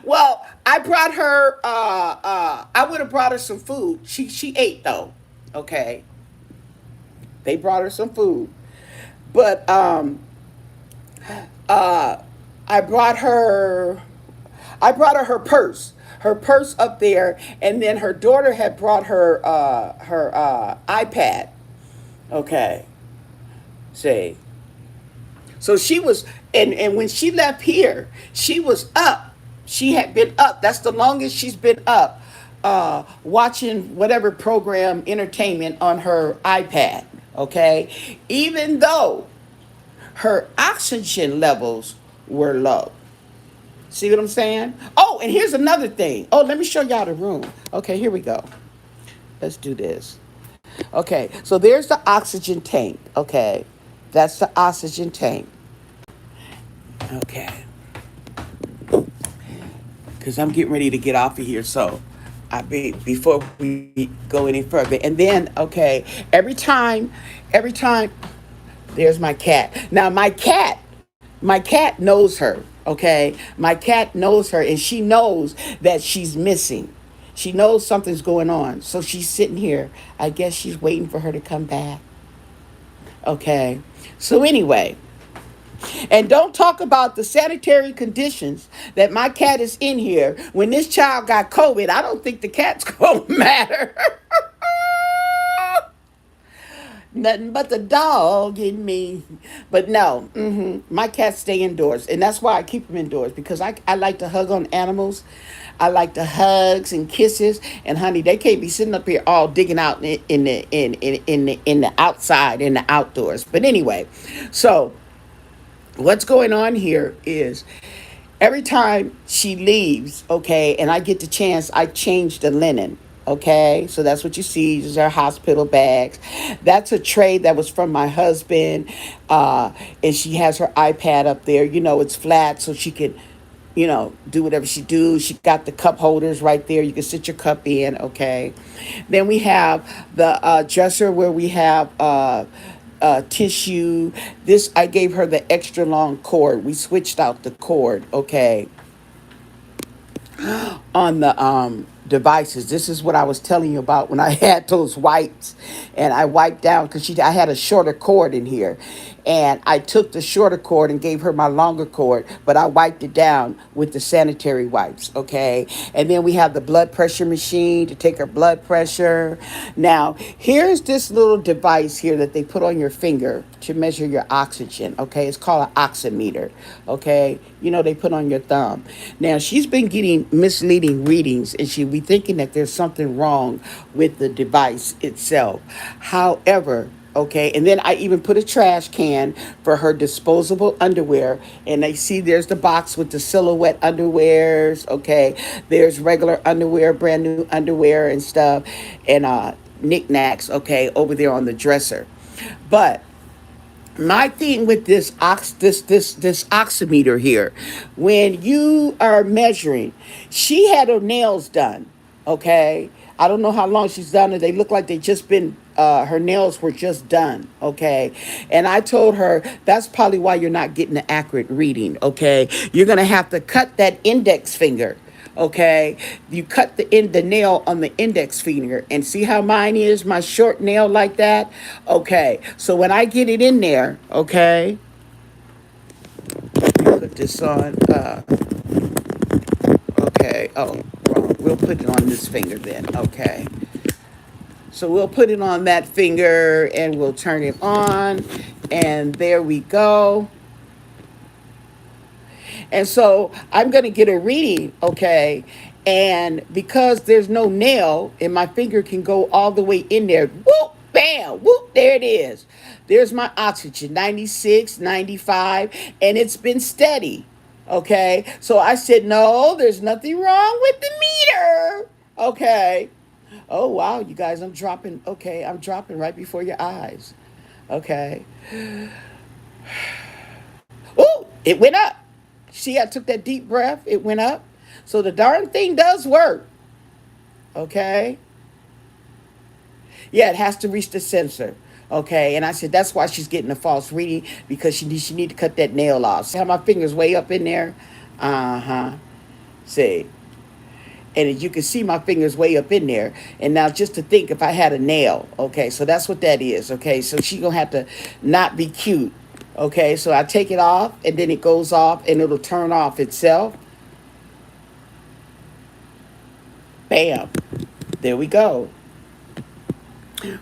Well, I brought her, I would have brought her some food. She ate though. Okay. They brought her some food. But, I brought her her purse. Her purse up there, and then her daughter had brought her iPad. Okay. See. So she was, and when she left here, she was up. She had been up. That's the longest she's been up, watching whatever program entertainment on her iPad. Okay. Even though her oxygen levels were low. See what I'm saying? Oh, and here's another thing. Oh, let me show y'all the room. Okay, here we go. Let's do this. Okay, so there's the oxygen tank. Okay, that's the oxygen tank. Okay. Because I'm getting ready to get off of here, so before we go any further. And then, okay, every time, there's my cat. Now, my cat knows her, okay? My cat knows her, and she knows that she's missing. She knows something's going on. So she's sitting here. I guess she's waiting for her to come back. Okay. So anyway, and don't talk about the sanitary conditions that my cat is in here. When this child got COVID, I don't think the cat's going to matter. Nothing but the dog in me. But no, my cats stay indoors. And that's why I keep them indoors, because I like to hug on animals. I like the hugs and kisses. And honey, they can't be sitting up here all digging out in the outside, in the outdoors. But anyway, so what's going on here is every time she leaves, okay, and I get the chance, I change the linen. Okay, so that's what you see. These are hospital bags. That's a tray that was from my husband, and she has her iPad up there. You know, it's flat, so she can, do whatever she do. She got the cup holders right there. You can sit your cup in. Okay, then we have the dresser where we have tissue. This I gave her the extra long cord. We switched out the cord. Okay, on the devices. This is what I was telling you about when I had those wipes, and I wiped down because I had a shorter cord in here, and I took the shorter cord and gave her my longer cord, but I wiped it down with the sanitary wipes. Okay, and then we have the blood pressure machine to take her blood pressure. Now here's this little device here that they put on your finger to measure your oxygen. Okay, it's called an oximeter. Okay, they put on your thumb. Now she's been getting misleading readings, and she be thinking that there's something wrong with the device itself. However, okay, and then I even put a trash can for her disposable underwear, and they see there's the box with the silhouette underwears. Okay, there's regular underwear, brand new underwear and stuff, and knickknacks. Okay, over there on the dresser. But my thing with this oximeter here, when you are measuring, she had her nails done. Okay, I don't know how long she's done it. They look like they just been her nails were just done. Okay, and I told her that's probably why you're not getting an accurate reading. Okay, you're gonna have to cut that index finger. Okay, you cut the nail on the index finger, and see how mine is, my short nail like that. Okay, so when I get it in there, okay, let me put this on. Okay, oh, wrong. We'll put it on this finger then. Okay, so we'll put it on that finger and we'll turn it on, and there we go. And so I'm going to get a reading, okay? And because there's no nail and my finger can go all the way in there, whoop, bam, whoop, there it is. There's my oxygen, 96, 95, and it's been steady, okay? So I said, no, there's nothing wrong with the meter, okay? Oh, wow, you guys, I'm dropping, okay, I'm dropping right before your eyes, okay? Oh, it went up. See, I took that deep breath. It went up. So the darn thing does work. Okay. Yeah, it has to reach the sensor. Okay. And I said, that's why she's getting a false reading, because she need to cut that nail off. See how my finger's way up in there? Uh-huh. See. And you can see my fingers way up in there. And now just to think if I had a nail. Okay, so that's what that is. Okay, so she gonna have to not be cute. Okay, so I take it off, and then it goes off, and it'll turn off itself. Bam. There we go.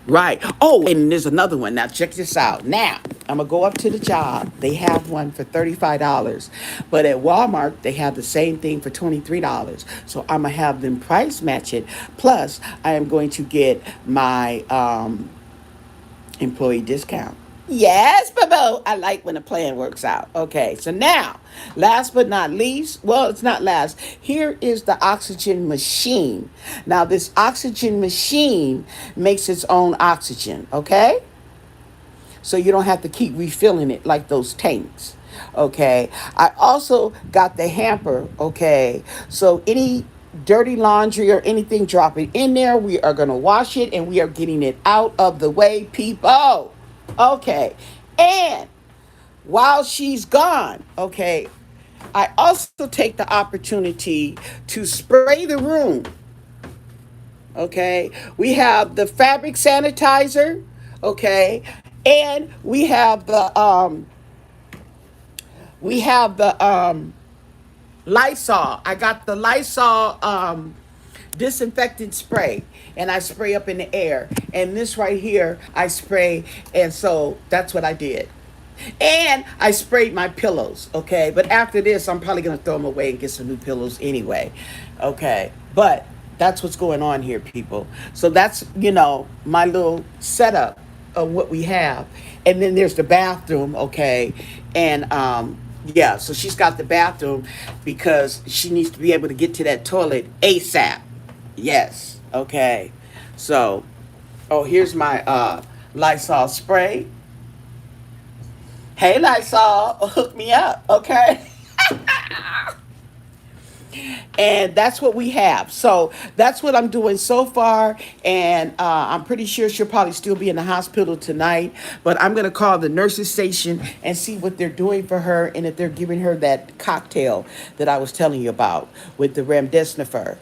Right. Oh, and there's another one. Now, check this out. Now, I'm going to go up to the job. They have one for $35. But at Walmart, they have the same thing for $23. So I'm going to have them price match it. Plus, I am going to get my employee discount. Yes, Babo. I like when a plan works out. Okay, so now, last but not least, well, it's not last. Here is the oxygen machine. Now, this oxygen machine makes its own oxygen, okay? So you don't have to keep refilling it like those tanks, okay? I also got the hamper, okay? So any dirty laundry or anything dropping in there, we are going to wash it, and we are getting it out of the way, people. Okay, and while she's gone, okay, I also take the opportunity to spray the room. Okay, we have the fabric sanitizer, okay, and we have the Lysol. I got the Lysol disinfectant spray, and I spray up in the air. And this right here, I spray, and so that's what I did. And I sprayed my pillows, okay? But after this, I'm probably going to throw them away and get some new pillows anyway, okay? But that's what's going on here, people. So that's, my little setup of what we have. And then there's the bathroom, okay? And, yeah, so she's got the bathroom because she needs to be able to get to that toilet ASAP. Yes, okay. So, oh, here's my Lysol spray. Hey, Lysol, hook me up, okay? And that's what we have. So that's what I'm doing so far. And I'm pretty sure she'll probably still be in the hospital tonight. But I'm going to call the nurses station and see what they're doing for her and if they're giving her that cocktail that I was telling you about with the remdesivir.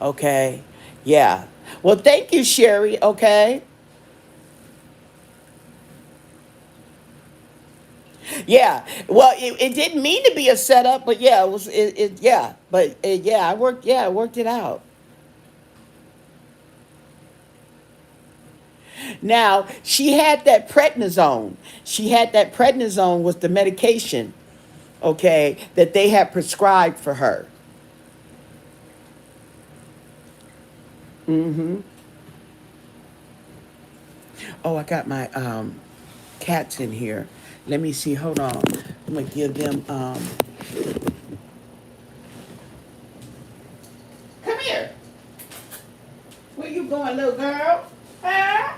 Okay. Yeah. Well, thank you, Sherry. Okay. Yeah. Well, it didn't mean to be a setup, but yeah, it was. Yeah. But yeah, I worked. Yeah, I worked it out. Now she had that prednisone. She had that prednisone was the medication. Okay, that they had prescribed for her. Mm-hmm. Oh, I got my cats in here. Let me see. Hold on. I'm gonna give them. Come here. Where you going, little girl? Huh?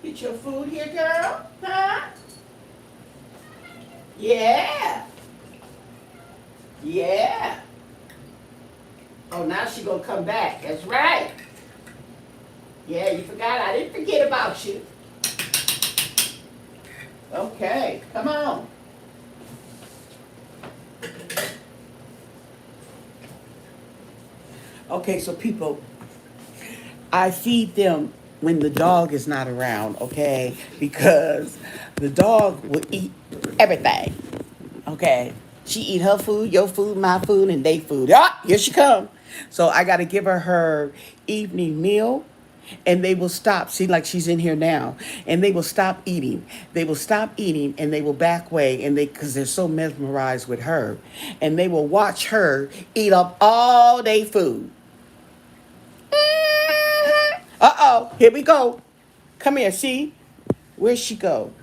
Get your food here, girl. Huh? Yeah. Yeah. Oh, now she gonna come back. That's right. Yeah, you forgot. I didn't forget about you. Okay, come on. Okay, so people, I feed them when the dog is not around, okay? Because the dog will eat everything, okay? She eat her food, your food, my food, and they food. Ah, here she come. So I got to give her evening meal, and they will stop. See, like she's in here now, and they will stop eating. They will stop eating, and they will back away, and because they're so mesmerized with her, and they will watch her eat up all day food. Uh-oh, here we go. Come here, see? Where'd she go?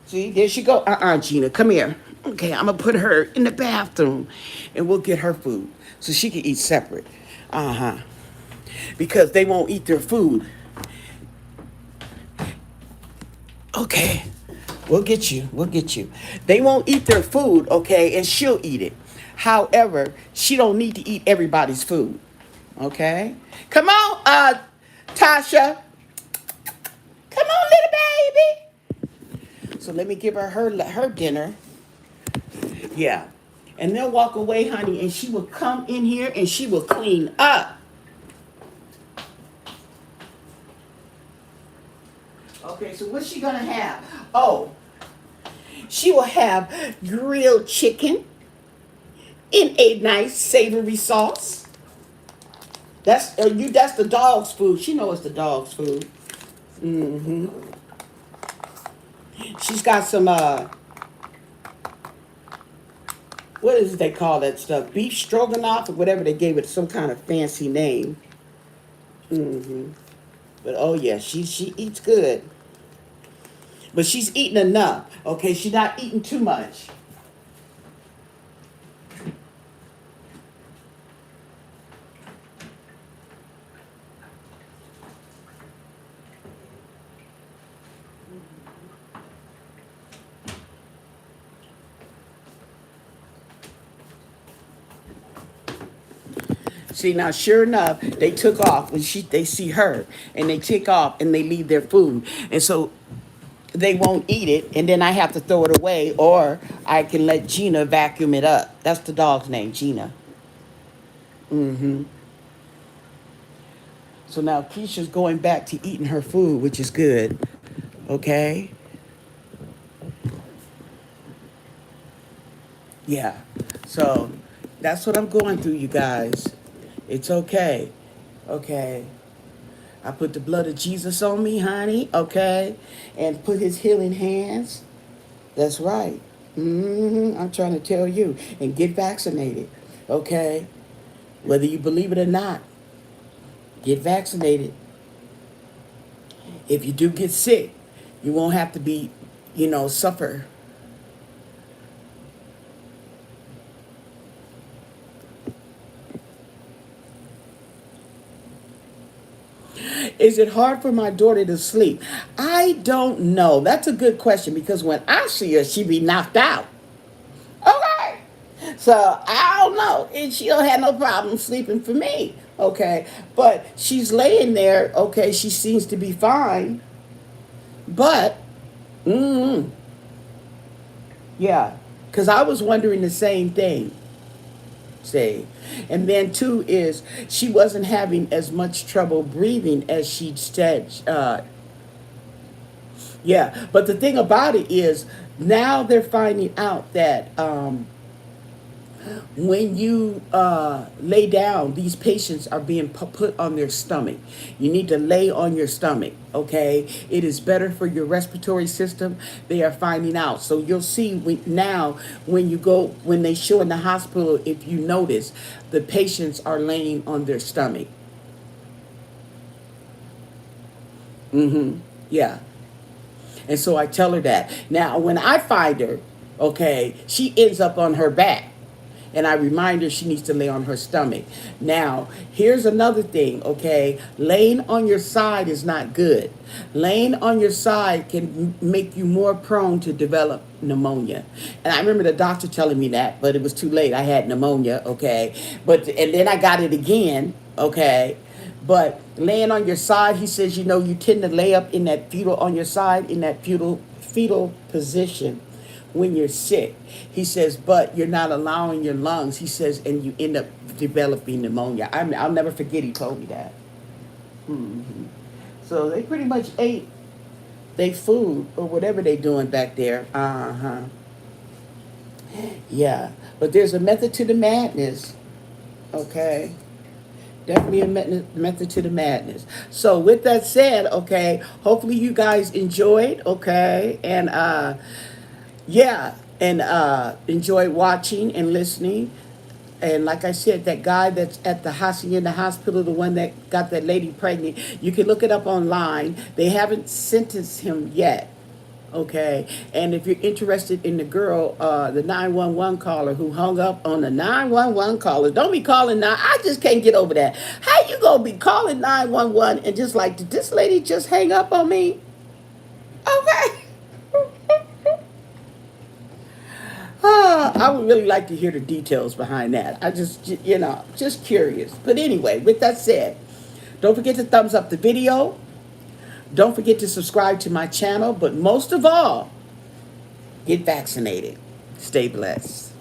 See, there she go. Gina, come here. Okay, I'm gonna put her in the bathroom and we'll get her food so she can eat separate. Uh-huh. Because they won't eat their food. Okay. We'll get you. We'll get you. They won't eat their food, okay, and she'll eat it. However, she don't need to eat everybody's food. Okay? Come on, Tasha. Come on, little baby. So let me give her dinner. Yeah. And they'll walk away, honey, and she will come in here and she will clean up. Okay, so what's she gonna have? Oh, she will have grilled chicken in a nice savory sauce. That's the dog's food. She knows it's the dog's food. Mm-hmm. She's got some what is it they call that stuff? Beef stroganoff or whatever they gave it some kind of fancy name. Mm-hmm. But oh yeah, she eats good. But she's eating enough. Okay, she's not eating too much. See now, sure enough, they took off when they see her, and they take off and they leave their food, and so they won't eat it, and then I have to throw it away, or I can let Gina vacuum it up. That's the dog's name, Gina. Mm-hmm. So now Keisha's going back to eating her food, which is good. Okay. Yeah. So That's what I'm going through, you guys. It's okay. Okay. I put the blood of Jesus on me, honey. Okay. And put his healing hands. That's right. I'm trying to tell you. And get vaccinated. Okay. Whether you believe it or not, get vaccinated. If you do get sick, you won't have to be, suffer. Is it hard for my daughter to sleep? I don't know. That's a good question because when I see her, she be knocked out. Okay. So I don't know. And she don't have no problem sleeping for me. Okay. But she's laying there. Okay. She seems to be fine. But, yeah. Because I was wondering the same thing. Say. And then two is she wasn't having as much trouble breathing as she said. Yeah, but the thing about it is now they're finding out that when you lay down, these patients are being put on their stomach. You need to lay on your stomach, okay? It is better for your respiratory system. They are finding out. So you'll see now when they show in the hospital, if you notice, the patients are laying on their stomach. Yeah. And so I tell her that. Now, when I find her, okay, she ends up on her back. And I remind her she needs to lay on her stomach. Now, here's another thing, okay? Laying on your side is not good. Laying on your side can make you more prone to develop pneumonia. And I remember the doctor telling me that, but it was too late. I had pneumonia, okay? And then I got it again, okay? But laying on your side, he says, you tend to lay up in that fetal, on your side, in that fetal position when you're sick. He says, but you're not allowing your lungs. He says, and you end up developing pneumonia. I'll never forget he told me that. So they pretty much ate their food or whatever they doing back there. Yeah. But there's a method to the madness. Okay. Definitely a method to the madness. So with that said, okay, hopefully you guys enjoyed, okay, and yeah, and enjoy watching and listening. And like I said, that guy that's at the in the hospital, the one that got that lady pregnant, you can look it up online. They haven't sentenced him yet. Okay, and if you're interested in the girl, the 911 caller who hung up on the 911 caller, don't be calling now. I just can't get over that. How you gonna be calling 911 and just like, did this lady just hang up on me? Okay. I would really like to hear the details behind that. I just curious. But anyway, with that said, don't forget to thumbs up the video. Don't forget to subscribe to my channel. But most of all, get vaccinated. Stay blessed.